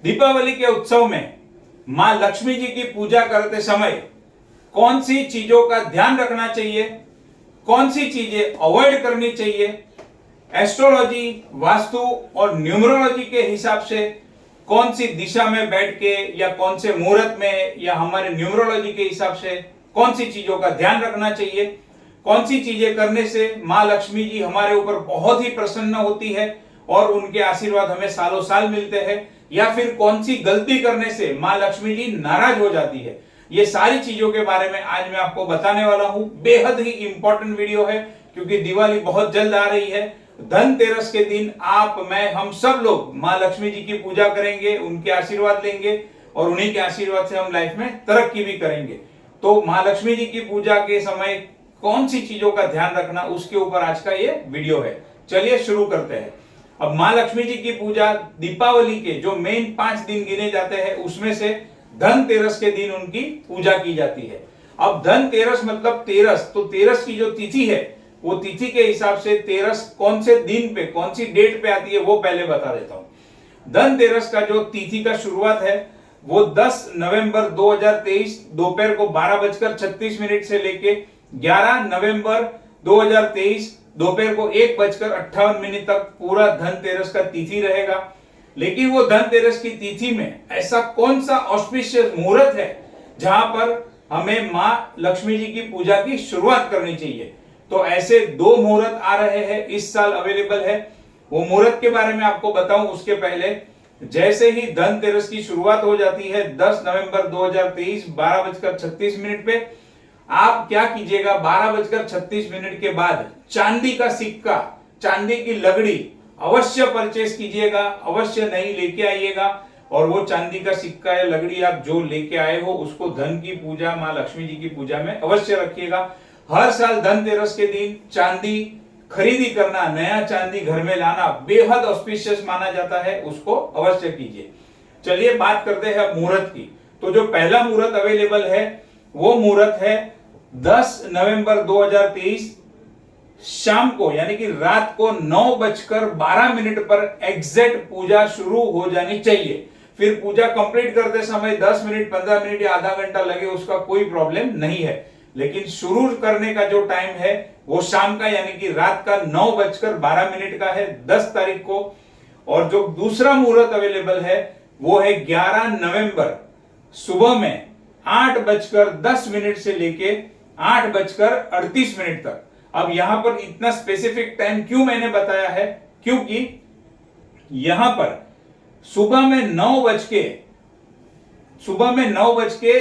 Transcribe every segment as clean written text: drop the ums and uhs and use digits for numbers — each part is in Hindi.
दीपावली के उत्सव में मां लक्ष्मी जी की पूजा करते समय कौन सी चीजों का ध्यान रखना चाहिए, कौन सी चीजें अवॉइड करनी चाहिए, एस्ट्रोलॉजी, वास्तु और न्यूमरोलॉजी के हिसाब से कौन सी दिशा में बैठ के या कौन से मुहूर्त में या हमारे न्यूमरोलॉजी के हिसाब से कौन सी चीजों का ध्यान रखना चाहिए, कौन सी चीजें करने से मां लक्ष्मी जी हमारे ऊपर बहुत ही प्रसन्न होती है और उनके आशीर्वाद हमें सालों साल मिलते हैं, या फिर कौन सी गलती करने से मां लक्ष्मी जी नाराज हो जाती है। ये सारी चीजों के बारे में आज मैं आपको बताने वाला हूं। बेहद ही इंपॉर्टेंट वीडियो है क्योंकि दिवाली बहुत जल्द आ रही है। धनतेरस के दिन आप, मैं, हम सब लोग मां लक्ष्मी जी की पूजा करेंगे, उनके आशीर्वाद लेंगे और उन्हीं के आशीर्वाद से हम लाइफ में तरक्की भी करेंगे। तो मां लक्ष्मी जी की पूजा के समय कौन सी चीजों का ध्यान रखना, उसके ऊपर आज का ये वीडियो है। चलिए शुरू करते हैं। अब मां लक्ष्मी जी की पूजा दीपावली के जो मेन 5 दिन गिने जाते हैं उसमें से धनतेरस के दिन उनकी पूजा की जाती है। अब धनतेरस मतलब तेरस, तो तेरस की जो तिथि है वो तिथि के हिसाब से तेरस कौन से दिन पे, कौन सी डेट पे आती है वो पहले बता देता हूं। धनतेरस का जो तिथि का शुरुआत है वो 10 नवंबर 2023 दोपहर को 12:36 से लेके 11 नवंबर 2023 दोपहर को 1:58 तक पूरा धनतेरस का तिथि रहेगा। लेकिन वो धनतेरस की तिथि में ऐसा कौन सा ऑस्पिशियस मुहूर्त है जहां पर हमें मां लक्ष्मी जी की पूजा की शुरुआत करनी चाहिए। तो ऐसे 2 मुहूर्त आ रहे हैं, इस साल अवेलेबल है। वो मुहूर्त के बारे में आपको बताऊं उसके पहले, जैसे ही धनतेरस की शुरुआत हो जाती है 10 नवंबर 2023 12:36 पे, आप क्या कीजिएगा, 12:36 के बाद चांदी का सिक्का, चांदी की लगड़ी अवश्य परचेस कीजिएगा, अवश्य नहीं लेके आइएगा। और वो चांदी का सिक्का या लगड़ी आप जो लेके आए हो उसको धन की पूजा, मां लक्ष्मी जी की पूजा में अवश्य रखिएगा। हर साल धनतेरस के दिन चांदी खरीदी करना, नया चांदी घर में लाना बेहद ऑस्पिशियस माना जाता है, उसको अवश्य कीजिए। चलिए बात करते हैं मुहूर्त की। तो जो पहला मुहूर्त अवेलेबल है वो मुहूर्त है 10 नवंबर 2023 शाम को, यानी कि रात को 9:12 पर एग्जैक्ट पूजा शुरू हो जानी चाहिए। फिर पूजा कंप्लीट करते समय 10 मिनट, 15 मिनट या आधा घंटा लगे उसका कोई प्रॉब्लम नहीं है, लेकिन शुरू करने का जो टाइम है वो शाम का, यानी कि रात का 9:12 का है 10 तारीख को। और जो दूसरा मुहूर्त अवेलेबल है वो है 11 नवंबर सुबह में 8:10 से लेके 8:38 तक। अब यहां पर इतना स्पेसिफिक टाइम क्यों मैंने बताया है, क्योंकि यहां पर सुबह में 9 बज के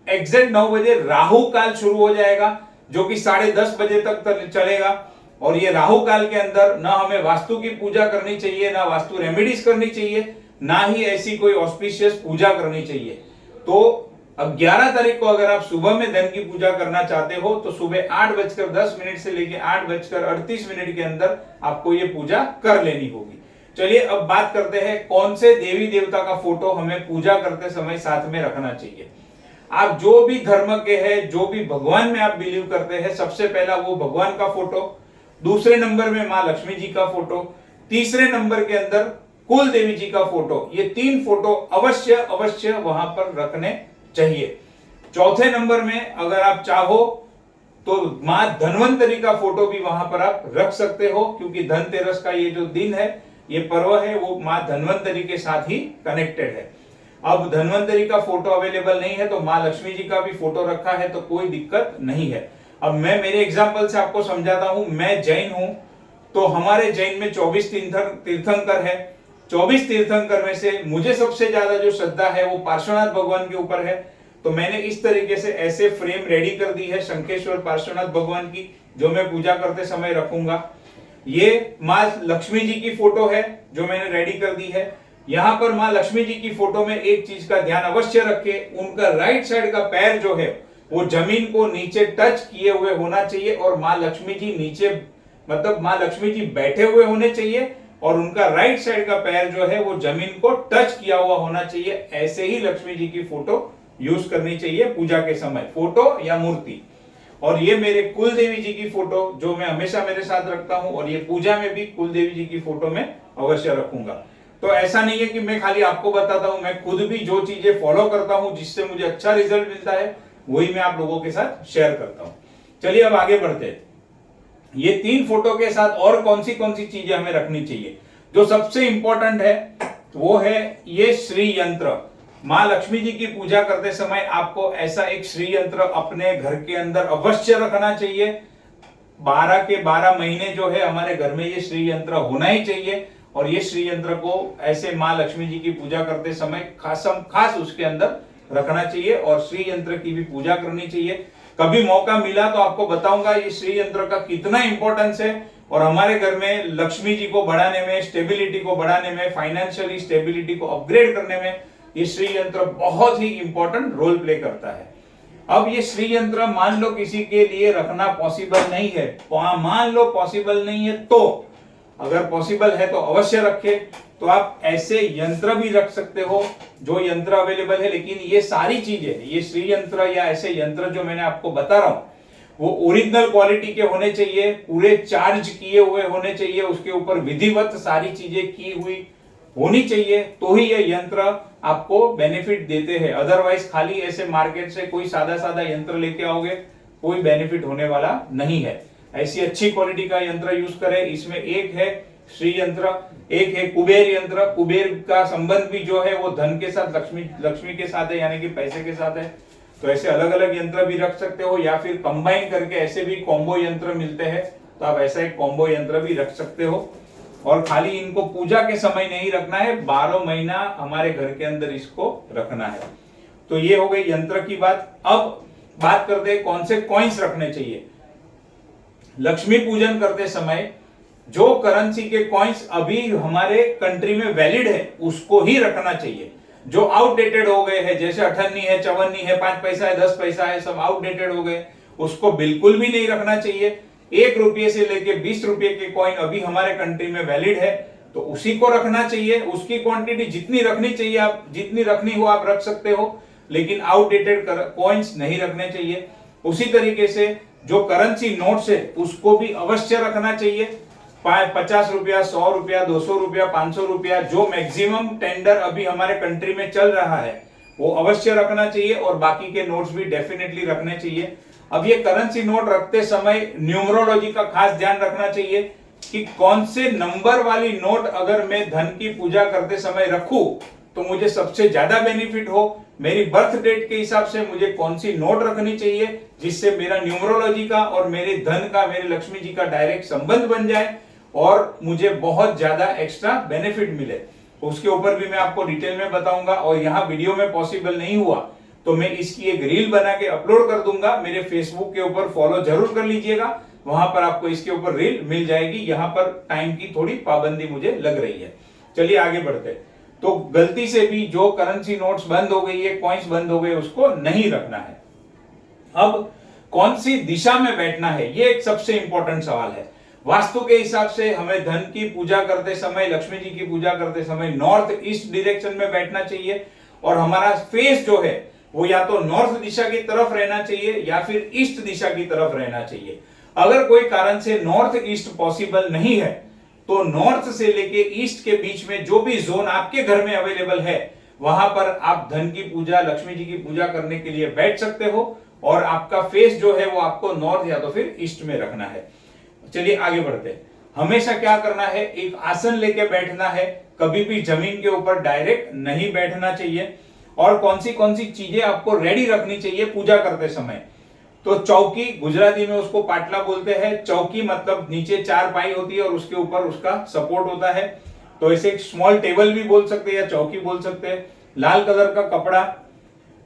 एग्जैक्ट 9 बजे राहु काल शुरू हो जाएगा, जो कि 10:30 बजे तक चलेगा। और ये राहु काल के अंदर ना हमें वास्तु की पूजा करनी चाहिए, ना वास्तु रेमेडीज करनी चाहिए, ना ही ऐसी कोई ऑस्पिशियस पूजा करनी चाहिए। तो अब 11 तारीख को अगर आप सुबह में धन की पूजा करना चाहते हो तो सुबह 8:10 से लेके 8:38 के अंदर आपको ये पूजा कर लेनी होगी। चलिए अब बात करते हैं कौन से देवी देवता का फोटो हमें पूजा करते समय साथ में रखना चाहिए। आप जो भी धर्म के हैं, जो भी भगवान में आप बिलीव करते हैं, सबसे पहला वो भगवान का फोटो, दूसरे नंबर में मां लक्ष्मी जी का फोटो, तीसरे नंबर के अंदर कुल देवी जी का फोटो। ये 3 फोटो अवश्य वहां पर रखने चाहिए। चौथे नंबर में अगर आप चाहो तो मां धन्वंतरी का फोटो भी वहां पर आप रख सकते हो, क्योंकि धनतेरस का ये जो दिन है, ये पर्व है, वो मां धन्वंतरी के साथ ही कनेक्टेड है। अब धन्वंतरी का फोटो अवेलेबल नहीं है तो मां लक्ष्मी जी का भी फोटो रखा है तो कोई दिक्कत नहीं है। अब मैं मेरे एग्जांपल से आपको समझाता हूं। मैं जैन हूं, तो हमारे जैन में 24 तीर्थंकर है। 24 तीर्थंकर में से मुझे सबसे ज्यादा जो श्रद्धा है वो पार्श्वनाथ भगवान के ऊपर है। तो मैंने इस तरीके से ऐसे फ्रेम रेडी कर दी है शंखेश्वर पार्श्वनाथ भगवान की, जो मैं पूजा करते समय रखूंगा। ये मां लक्ष्मी जी की फोटो है जो मैंने रेडी कर दी है। यहां पर मां लक्ष्मी जी की फोटो में एक चीज का ध्यान अवश्य रखें, उनका राइट साइड का पैर जो है वो जमीन को नीचे टच किए हुए होना चाहिए और मां लक्ष्मी जी नीचे, मतलब मां लक्ष्मी जी बैठे हुए होने चाहिए और उनका राइट साइड का पैर जो है वो जमीन को टच किया हुआ होना चाहिए। ऐसे ही लक्ष्मी जी की फोटो यूज करनी चाहिए पूजा के समय, फोटो या मूर्ति। और ये मेरे कुल देवी जी की फोटो जो मैं हमेशा मेरे साथ रखता हूं, और ये पूजा में भी कुल देवी जी की फोटो में अवश्य रखूंगा। तो ऐसा नहीं है कि मैं खाली आपको बताता हूं, मैं खुद भी जो चीजें फॉलो करता हूं जिससे मुझे अच्छा रिजल्ट मिलता है वही मैं आप लोगों के साथ शेयर करता हूं। चलिए अब आगे बढ़ते हैं। ये 3 फोटो के साथ और कौन सी चीजें हमें रखनी चाहिए? जो सबसे इंपॉर्टेंट है वो है ये श्री यंत्र। मां लक्ष्मी जी की पूजा करते समय आपको ऐसा एक श्री यंत्र अपने घर के अंदर अवश्य रखना चाहिए। 12 के 12 महीने जो है हमारे घर में ये श्री यंत्र होना ही चाहिए, और ये श्री यंत्र को ऐसे मां लक्ष्मी जी की पूजा करते समय खास उसके अंदर रखना चाहिए और श्री यंत्र की भी पूजा करनी चाहिए। कभी मौका मिला तो आपको बताऊंगा ये श्री यंत्र का कितना इंपॉर्टेंस है, और हमारे घर में लक्ष्मी जी को बढ़ाने में, स्टेबिलिटी को बढ़ाने में, फाइनेंशियली स्टेबिलिटी को अपग्रेड करने में ये श्री यंत्र बहुत ही इंपॉर्टेंट रोल प्ले करता है। अब ये श्री यंत्र मान लो किसी के लिए रखना पॉसिबल नहीं है, मान लो पॉसिबल नहीं है, तो अगर पॉसिबल है तो अवश्य रखे। तो आप ऐसे यंत्र भी रख सकते हो जो यंत्र अवेलेबल है, लेकिन ये सारी चीजें, ये श्री यंत्र या ऐसे यंत्र जो मैंने आपको बता रहा हूं वो ओरिजिनल क्वालिटी के होने चाहिए, पूरे चार्ज किए हुए होने चाहिए, उसके ऊपर विधिवत सारी चीजें की हुई होनी चाहिए, तो ही ये यंत्र आपको बेनिफिट देते हैं। अदरवाइज खाली ऐसे मार्केट से कोई सादा यंत्र लेके आओगे, कोई बेनिफिट होने वाला नहीं है। ऐसी अच्छी क्वालिटी का यंत्र यूज करें। इसमें एक है श्री यंत्र, एक है कुबेर यंत्र। कुबेर का संबंध भी जो है वो धन के साथ, लक्ष्मी के साथ है, यानी कि पैसे के साथ है। तो ऐसे अलग अलग यंत्र भी रख सकते हो, या फिर कंबाइन करके ऐसे भी कॉम्बो यंत्र मिलते हैं, तो आप ऐसा एक कॉम्बो यंत्र भी रख सकते हो। और खाली इनको पूजा के समय नहीं रखना है, 12 महीना हमारे घर के अंदर इसको रखना है। तो ये हो गई यंत्र की बात। अब बात करते हैं कौन से कॉइन्स रखने चाहिए। लक्ष्मी पूजन करते समय जो करेंसी के कॉइन्स अभी हमारे कंट्री में वैलिड है उसको ही रखना चाहिए। जो आउटडेटेड हो गए हैं, जैसे 58 है, 54 है, 5 पैसा है, 10 पैसा है, सब आउटडेटेड हो गए, उसको बिल्कुल भी नहीं रखना चाहिए। 1 रुपये से लेके 20 रुपये के कॉइन अभी हमारे कंट्री में वैलिड है, तो उसी को रखना चाहिए। उसकी क्वांटिटी जितनी रखनी चाहिए, आप जितनी रखनी हो आप रख सकते हो, लेकिन आउटडेटेड कॉइन्स नहीं रखने चाहिए। उसी तरीके से जो करेंसी नोट्स है उसको भी अवश्य रखना चाहिए। 50 रुपया, 100 रुपया, 200 रुपया, 500 रुपया, जो मैक्सिमम टेंडर अभी हमारे कंट्री में चल रहा है वो अवश्य रखना चाहिए, और बाकी के नोट्स भी डेफिनेटली रखने चाहिए। अब ये करेंसी नोट रखते समय न्यूमरोलॉजी का खास ध्यान रखना चाहिए कि कौन से नंबर वाली नोट अगर मैं धन की पूजा करते समय रखूं तो मुझे सबसे ज्यादा बेनिफिट हो। मेरी बर्थ डेट के हिसाब से मुझे कौन सी नोट रखनी चाहिए जिससे मेरा न्यूमरोलॉजी का और मेरे धन का, मेरे लक्ष्मी जी का डायरेक्ट संबंध बन जाए और मुझे बहुत ज्यादा एक्स्ट्रा बेनिफिट मिले। उसके ऊपर भी मैं आपको डिटेल में बताऊंगा, और यहाँ वीडियो में पॉसिबल नहीं हुआ तो मैं इसकी एक रील बना के अपलोड कर दूंगा। मेरे फेसबुक के ऊपर फॉलो जरूर कर लीजिएगा, वहां पर आपको इसके ऊपर रील मिल जाएगी। यहाँ पर टाइम की थोड़ी पाबंदी मुझे लग रही है। चलिए आगे बढ़ते हैं। तो गलती से भी जो करेंसी नोट्स बंद हो गई है, कॉइन्स बंद हो गए, उसको नहीं रखना है। अब कौन सी दिशा में बैठना है, ये एक सबसे इंपॉर्टेंट सवाल है। वास्तु के हिसाब से हमें धन की पूजा करते समय, लक्ष्मी जी की पूजा करते समय नॉर्थ ईस्ट डायरेक्शन में बैठना चाहिए, और हमारा फेस जो है वो या तो नॉर्थ दिशा की तरफ रहना चाहिए या फिर ईस्ट दिशा की तरफ रहना चाहिए। अगर कोई कारण से नॉर्थ ईस्ट पॉसिबल नहीं है तो नॉर्थ से लेके ईस्ट के बीच में जो भी जोन आपके घर में अवेलेबल है वहां पर आप धन की पूजा, लक्ष्मी जी की पूजा करने के लिए बैठ सकते हो, और आपका फेस जो है वो आपको नॉर्थ या तो फिर ईस्ट में रखना है। चलिए आगे बढ़ते हैं। हमेशा क्या करना है, एक आसन लेके बैठना है, कभी भी जमीन के ऊपर डायरेक्ट नहीं बैठना चाहिए। और कौन सी चीजें आपको रेडी रखनी चाहिए पूजा करते समय, तो चौकी, गुजराती में उसको पाटला बोलते हैं। चौकी मतलब नीचे 4 पाई होती है और उसके ऊपर उसका सपोर्ट होता है, तो इसे एक स्मॉल टेबल भी बोल सकते हैं या चौकी बोल सकते हैं। लाल कलर का कपड़ा,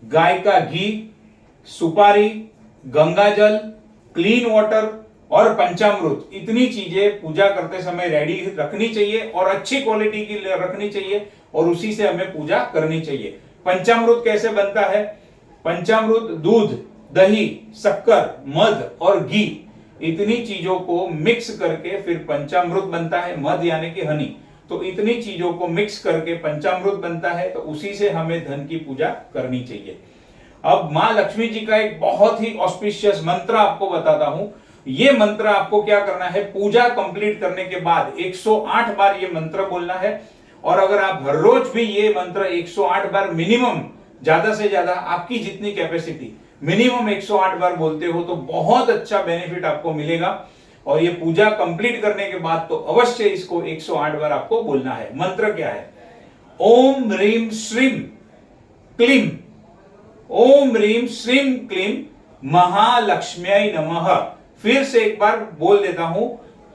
गाय का घी, सुपारी, गंगा जल, क्लीन वाटर और पंचामृत, इतनी चीजें पूजा करते समय रेडी रखनी चाहिए और अच्छी क्वालिटी की रखनी चाहिए, और उसी से हमें पूजा करनी चाहिए। पंचामृत कैसे बनता है? पंचामृत दूध, दही, शक्कर, मध और घी, इतनी चीजों को मिक्स करके फिर पंचामृत बनता है। मध यानी कि हनी, तो इतनी चीजों को मिक्स करके पंचामृत बनता है, तो उसी से हमें धन की पूजा करनी चाहिए। अब मां लक्ष्मी जी का एक बहुत ही ऑस्पिशियस मंत्र आपको बताता हूं। ये मंत्र आपको क्या करना है, पूजा कंप्लीट करने के बाद 108 बार ये मंत्र बोलना है, और अगर आप हर रोज भी ये मंत्र 108 बार मिनिमम, ज्यादा से ज्यादा आपकी जितनी कैपेसिटी, मिनिमम 108 बार बोलते हो तो बहुत अच्छा बेनिफिट आपको मिलेगा। और ये पूजा कंप्लीट करने के बाद तो अवश्य इसको 108 बार आपको बोलना है। मंत्र क्या है? ओम ह्रीम श्रीम क्लीम, ओम ह्रीम श्रीम क्लीम महालक्ष्म्यै नमः। फिर से एक बार बोल देता हूं,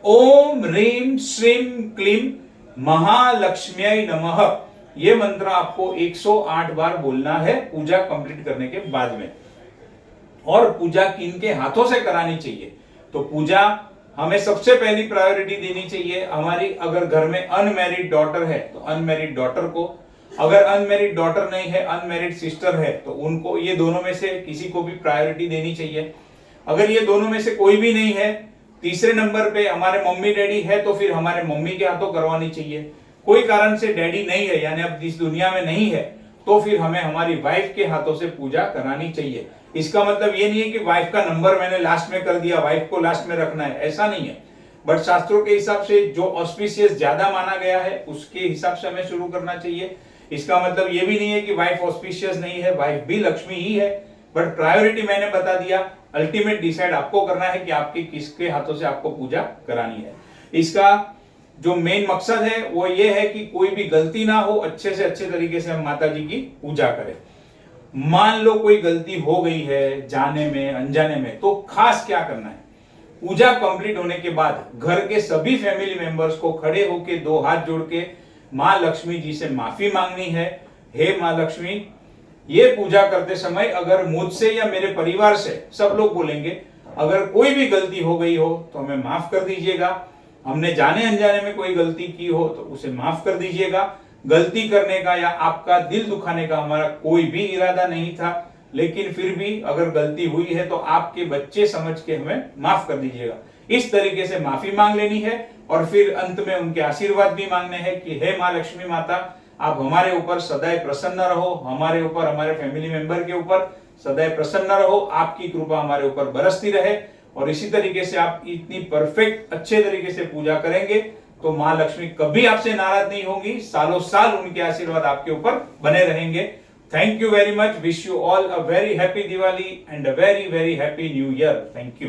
ओम ह्रीम श्रीम क्लीम महालक्ष्म्यै नमः। ये मंत्र आपको 108 बार बोलना है पूजा कंप्लीट करने के बाद में। और पूजा किनके हाथों से करानी चाहिए? तो पूजा हमें सबसे पहली प्रायोरिटी देनी चाहिए हमारी, अगर घर में अनमैरिड डॉटर है तो अनमैरिड डॉटर को, अगर अनमैरिड डॉटर नहीं है, अनमैरिड सिस्टर है तो उनको, ये दोनों में से किसी को भी प्रायोरिटी देनी चाहिए। अगर ये दोनों में से कोई भी नहीं है, तीसरे नंबर पे हमारे मम्मी डैडी है तो फिर हमारे मम्मी के हाथों करवानी चाहिए। कोई कारण से डैडी नहीं है, यानी अब इस दुनिया में नहीं है, तो फिर हमें हमारी वाइफ के हाथों से पूजा करानी चाहिए। इसका मतलब ये नहीं है कि वाइफ का नंबर मैंने लास्ट में कर दिया, वाइफ को लास्ट में रखना है, ऐसा नहीं है। बट शास्त्रों के हिसाब से जो ऑस्पिशियस ज्यादा माना गया है उसके हिसाब से हमें शुरू करना चाहिए। इसका मतलब ये भी नहीं है कि वाइफ ऑस्पिशियस नहीं है, वाइफ भी लक्ष्मी ही है। बट प्रायोरिटी मैंने बता दिया, अल्टीमेट डिसाइड आपको करना है कि आपके किसके हाथों से आपको पूजा करानी है। इसका जो मेन मकसद है वो ये है कि कोई भी गलती ना हो, अच्छे से अच्छे तरीके से हम माता जी की पूजा करें। मान लो कोई गलती हो गई है जाने में अनजाने में, तो खास क्या करना है? पूजा कंप्लीट होने के बाद घर के सभी फैमिली मेंबर्स को खड़े होके 2 हाथ जोड़ के मां लक्ष्मी जी से माफी मांगनी है। हे मां लक्ष्मी, ये पूजा करते समय अगर मुझसे या मेरे परिवार से, सब लोग बोलेंगे, अगर कोई भी गलती हो गई हो तो हमें माफ कर दीजिएगा। हमने जाने अनजाने में कोई गलती की हो तो उसे माफ कर दीजिएगा। गलती करने का या आपका दिल दुखाने का हमारा कोई भी इरादा नहीं था, लेकिन फिर भी अगर गलती हुई है तो आपके बच्चे समझ के हमें माफ कर दीजिएगा। इस तरीके से माफी मांग लेनी है और फिर अंत में उनके आशीर्वाद भी मांगने हैं कि हे मां लक्ष्मी माता, आप हमारे ऊपर सदैव प्रसन्न रहो, हमारे ऊपर, हमारे फैमिली मेंबर के ऊपर सदैव प्रसन्न रहो, आपकी कृपा हमारे ऊपर बरसती रहे। और इसी तरीके से आप इतनी परफेक्ट अच्छे तरीके से पूजा करेंगे तो मां लक्ष्मी कभी आपसे नाराज नहीं होंगी, सालों साल उनके आशीर्वाद आपके ऊपर बने रहेंगे। Thank you very much, wish you all a very happy Diwali and a very very happy new year. Thank you.